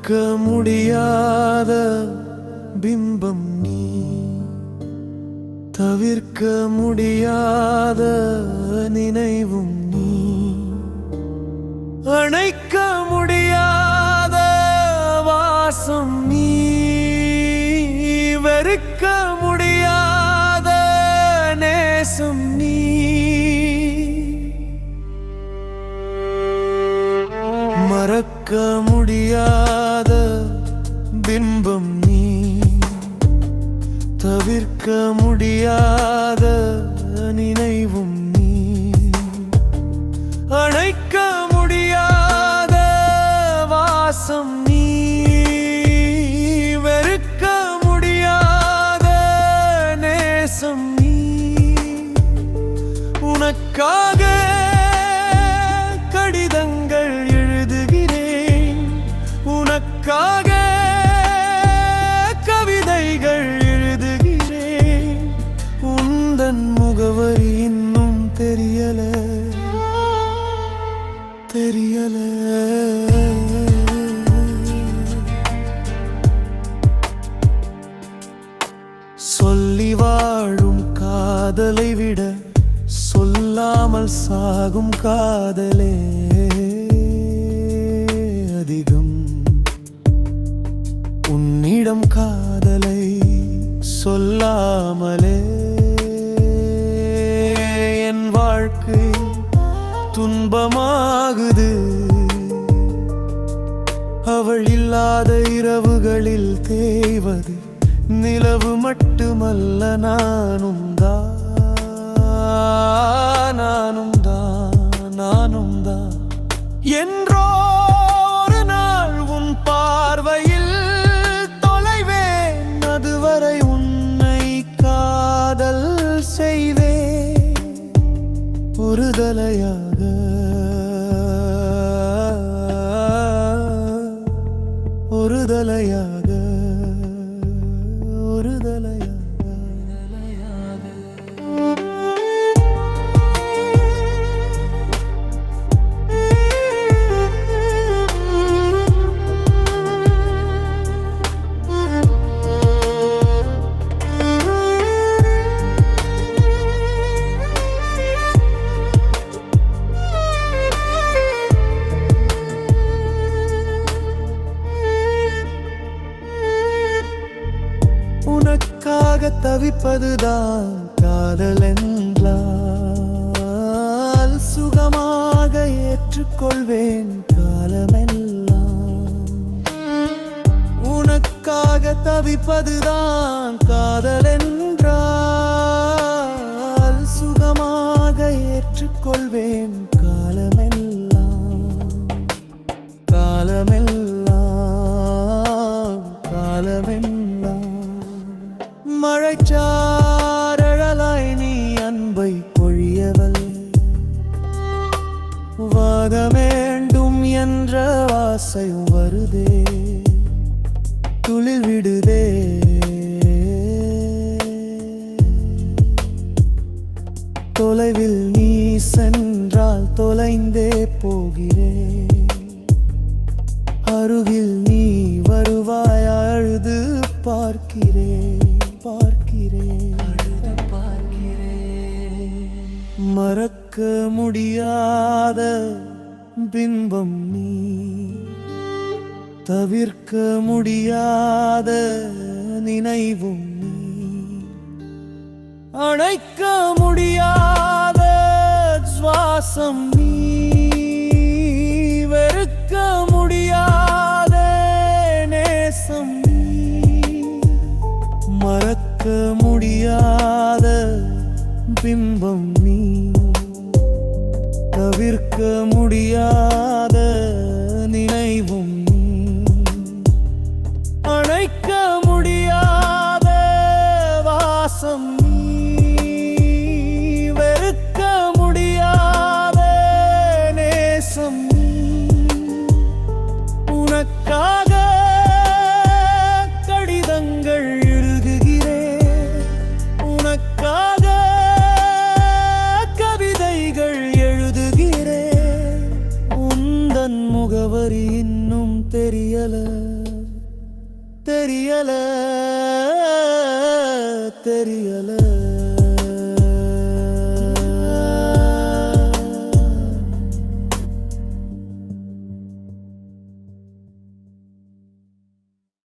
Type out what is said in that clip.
மறக்க முடியாத பிம்பம் நீ, தவிர்க்க முடியாத நினைவும் நீ, அணைக்க முடியாத வாசம் நீ, வெறுக்க முடியாத நேசம் நீ. மறக்க முடியாத பிம்பம் நீ, தவிர்க்க முடியாத நினைவும் நீ, அணைக்க முடியாத வாசம் நீ, வெறுக்க முடியாத நேசம் நீ. உனக்காக கடிதங்கள் எழுதுகிறேன், உனக்காக கவிதைகள் எழுதுகிறேன். உந்தன் முகவரி இன்னும் தெரியல தெரியல. சொல்லி வாழும் காதலை விட சொல்லாமல் சாகும் காதலே அதிகம். உன்னிடம் காதலை சொல்லாமலே என் வாழ்க்கை துன்பமாகுது. அவள் இல்லாத இரவுகளில் தேய்வது நிலவு மட்டுமல்ல, நானும் தான் என்றோ ஒரு நாள் உன் பார்வையில் தொலைவேன். அதுவரை உன்னை காதல் செய்வேன், ஒரு தலையாக ஒரு தலையாக ஒரு தலையாக. உனக்காக தவிப்பதுதான் காதல் என்றால் சுகமாக ஏற்றுக்கொள்வேன் காலமெல்லாம். உனக்காக தவிப்பதுதான் காதல் என்றால் சுகமாக ஏற்றுக்கொள்வேன் காலமெல்லாம் காலமெல்லாம் காலமெல்லாம். மழைச்சாரழலாய் நீ அன்பை பொழியவள், வாக வேண்டும் என்ற ஆசையும் வருதே, துளிர் விடுதே. தொலைவில் நீ சென்றால் தொலைந்தே போகிறேன், அருகில் நீ வருவாய் அழுது பார்க்கிறேன் பார்க்கிறேன் அழுது பார்க்கிறேன். மறக்க முடியாத பிம்பம் நீ, தவிர்க்க முடியாத நினைவும் நீ, அணைக்க முடியாத சுவாசம் நீ, வெறுக்க முடியாத நேசம் நீ. மறக்க முடியாத பிம்பம் நீ, தவிர்க்க முடியாத நினைவும் நீ, அணைக்க முடியாத வாசம் நீ, வெறுக்க முடியாத நேசம் நீ. உனக்காக கடிதங்கள் எழுதுகிறேன், உனக்காக கவிதைகள் எழுதுகிறேன். உந்தன் முகவரி இன்னும் தெரியல. தெரியல தெரியல.